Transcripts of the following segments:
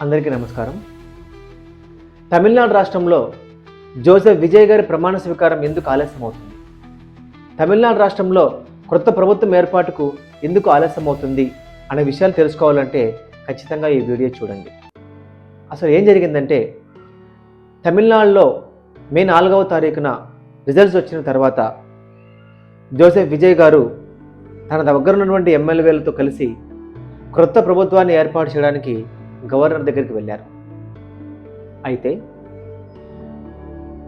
అందరికీ నమస్కారం. తమిళనాడు రాష్ట్రంలో జోసెఫ్ విజయ్ గారి ప్రమాణ స్వీకారం ఎందుకు ఆలస్యమవుతుంది? తమిళనాడు రాష్ట్రంలో కొత్త ప్రభుత్వం ఏర్పాటుకు ఎందుకు ఆలస్యమవుతుంది అనే విషయాలు తెలుసుకోవాలంటే ఖచ్చితంగా ఈ వీడియో చూడండి. అసలు ఏం జరిగిందంటే, తమిళనాడులో మే 4వ తారీఖున రిజల్ట్స్ వచ్చిన తర్వాత జోసెఫ్ విజయ్ గారు తన దగ్గర ఉన్నటువంటి ఎమ్మెల్యేలతో కలిసి కొత్త ప్రభుత్వాన్ని ఏర్పాటు చేయడానికి గవర్నర్ దగ్గరికి వెళ్ళారు. అయితే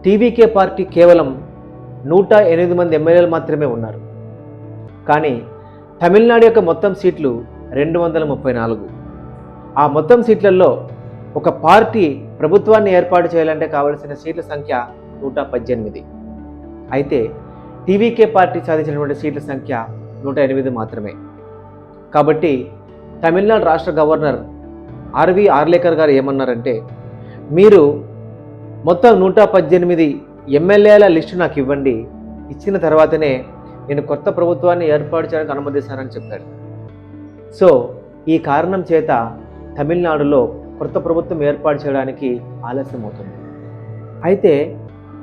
టీవీకే పార్టీ కేవలం 108 మంది ఎమ్మెల్యేలు మాత్రమే ఉన్నారు. కానీ తమిళనాడు యొక్క మొత్తం సీట్లు 234. ఆ మొత్తం సీట్లలో ఒక పార్టీ ప్రభుత్వాన్ని ఏర్పాటు చేయాలంటే కావలసిన సీట్ల సంఖ్య 118. అయితే టీవీకే పార్టీ సాధించినటువంటి సీట్ల సంఖ్య 108 మాత్రమే. కాబట్టి తమిళనాడు రాష్ట్ర గవర్నర్ ఆర్వి ఆర్లేకర్ గారు ఏమన్నారంటే, మీరు మొత్తం 118 ఎమ్మెల్యేల లిస్టు నాకు ఇవ్వండి, ఇచ్చిన తర్వాతనే నేను కొత్త ప్రభుత్వాన్ని ఏర్పాటు చేయడానికి అనుమతిస్తానని చెప్పారు. సో ఈ కారణం చేత తమిళనాడులో కొత్త ప్రభుత్వం ఏర్పాటు చేయడానికి ఆలస్యం అవుతుంది. అయితే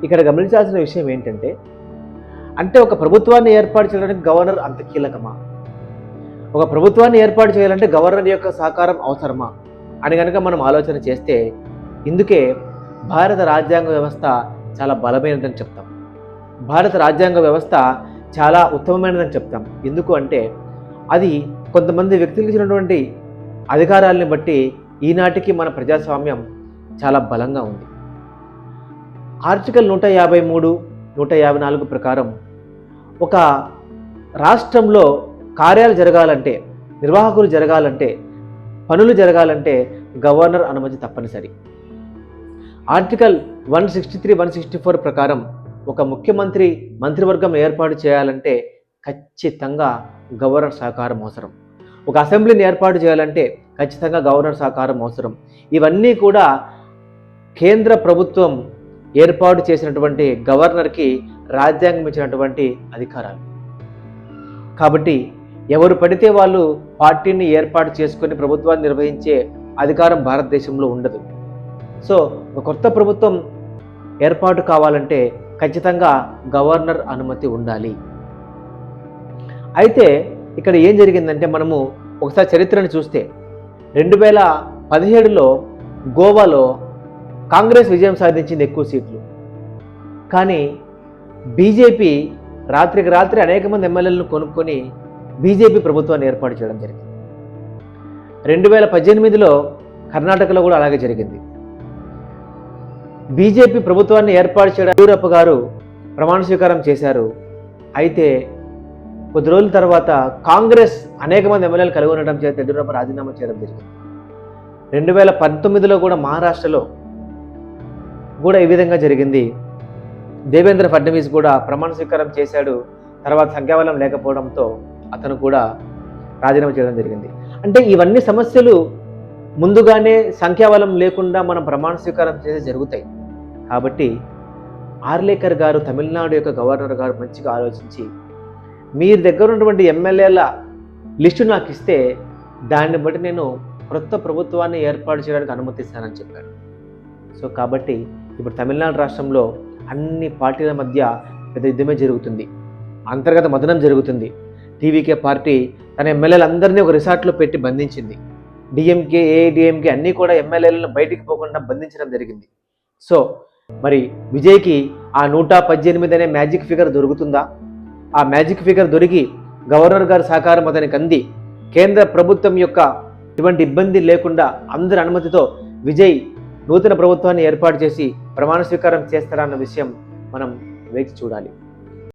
ఇక్కడ గమనించాల్సిన విషయం ఏంటంటే, అంటే ఒక ప్రభుత్వాన్ని ఏర్పాటు చేయడానికి గవర్నర్ అంత కీలకమా? ఒక ప్రభుత్వాన్ని ఏర్పాటు చేయాలంటే గవర్నర్ యొక్క సహకారం అవసరమా అని కనుక మనం ఆలోచన చేస్తే, ఇందుకే భారత రాజ్యాంగ వ్యవస్థ చాలా బలమైనదని చెప్తాం. భారత రాజ్యాంగ వ్యవస్థ చాలా ఉత్తమమైనదని చెప్తాం. ఎందుకు అంటే, అది కొంతమంది వ్యక్తులకు ఇచ్చినటువంటి అధికారాలని బట్టి ఈనాటికి మన ప్రజాస్వామ్యం చాలా బలంగా ఉంది. ఆర్టికల్ 153, 154 ప్రకారం ఒక రాష్ట్రంలో కార్యాలు జరగాలంటే, నిర్వాహకులు జరగాలంటే, పనులు జరగాలంటే గవర్నర్ అనుమతి తప్పనిసరి. ఆర్టికల్ 163, 164 ప్రకారం ఒక ముఖ్యమంత్రి మంత్రివర్గం ఏర్పాటు చేయాలంటే ఖచ్చితంగా గవర్నర్ సహకారం అవసరం. ఒక అసెంబ్లీని ఏర్పాటు చేయాలంటే ఖచ్చితంగా గవర్నర్ సహకారం అవసరం. ఇవన్నీ కూడా కేంద్ర ప్రభుత్వం ఏర్పాటు చేసినటువంటి గవర్నర్కి రాజ్యాంగం ఇచ్చినటువంటి అధికారాలు. కాబట్టి ఎవరు పడితే వాళ్ళు పార్టీని ఏర్పాటు చేసుకొని ప్రభుత్వాన్ని నిర్వహించే అధికారం భారతదేశంలో ఉండదు. సో ఒక కొత్త ప్రభుత్వం ఏర్పాటు కావాలంటే ఖచ్చితంగా గవర్నర్ అనుమతి ఉండాలి. అయితే ఇక్కడ ఏం జరిగిందంటే, మనము ఒకసారి చరిత్రను చూస్తే 2017లో గోవాలో కాంగ్రెస్ విజయం సాధించింది ఎక్కువ సీట్లు. కానీ బీజేపీ రాత్రికి రాత్రి అనేక మంది ఎమ్మెల్యేలను కొనుక్కొని బీజేపీ ప్రభుత్వాన్ని ఏర్పాటు చేయడం జరిగింది. 2018లో కర్ణాటకలో కూడా అలాగే జరిగింది. బీజేపీ ప్రభుత్వాన్ని ఏర్పాటు చేయడం యడ్యూరప్ప గారు ప్రమాణ స్వీకారం చేశారు. అయితే కొద్ది రోజుల తర్వాత కాంగ్రెస్ అనేక మంది ఎమ్మెల్యేలు కలిగి ఉండడం చేత యడ్యూరప్ప రాజీనామా చేయడం జరిగింది. 2019లో కూడా మహారాష్ట్రలో కూడా ఈ విధంగా జరిగింది. దేవేంద్ర ఫడ్నవీస్ కూడా ప్రమాణ స్వీకారం చేశాడు. తర్వాత సంఖ్యాబలం లేకపోవడంతో అతను కూడా రాజీనామా చేయడం జరిగింది. అంటే ఇవన్నీ సమస్యలు ముందుగానే సంఖ్యాబలం లేకుండా మనం ప్రమాణ స్వీకారం చేసి జరుగుతాయి. కాబట్టి ఆర్లేకర్ గారు, తమిళనాడు యొక్క గవర్నర్ గారు మంచిగా ఆలోచించి, మీరు దగ్గర ఉన్నటువంటి ఎమ్మెల్యేల లిస్టు నాకు ఇస్తే దాన్ని బట్టి నేను కొత్త ప్రభుత్వాన్ని ఏర్పాటు చేయడానికి అనుమతిస్తానని చెప్పారు. సో కాబట్టి ఇప్పుడు తమిళనాడు రాష్ట్రంలో అన్ని పార్టీల మధ్య పెద్ద యుద్ధమే జరుగుతుంది, అంతర్గత మదనం జరుగుతుంది. టీవీకే పార్టీ తన ఎమ్మెల్యేలందరినీ ఒక రిసార్ట్లో పెట్టి బంధించింది. డిఎంకే, ఏఐడిఎంకే అన్నీ కూడా ఎమ్మెల్యేలను బయటికి పోకుండా బంధించడం జరిగింది. సో మరి విజయ్కి ఆ 118 అనే మ్యాజిక్ ఫిగర్ దొరుకుతుందా? ఆ మ్యాజిక్ ఫిగర్ దొరికి గవర్నర్ గారి సహకారం అతనికి అంది కేంద్ర ప్రభుత్వం యొక్క ఎటువంటి ఇబ్బంది లేకుండా అందరి అనుమతితో విజయ్ నూతన ప్రభుత్వాన్ని ఏర్పాటు చేసి ప్రమాణ స్వీకారం చేస్తారన్న విషయం మనం వేచి చూడాలి.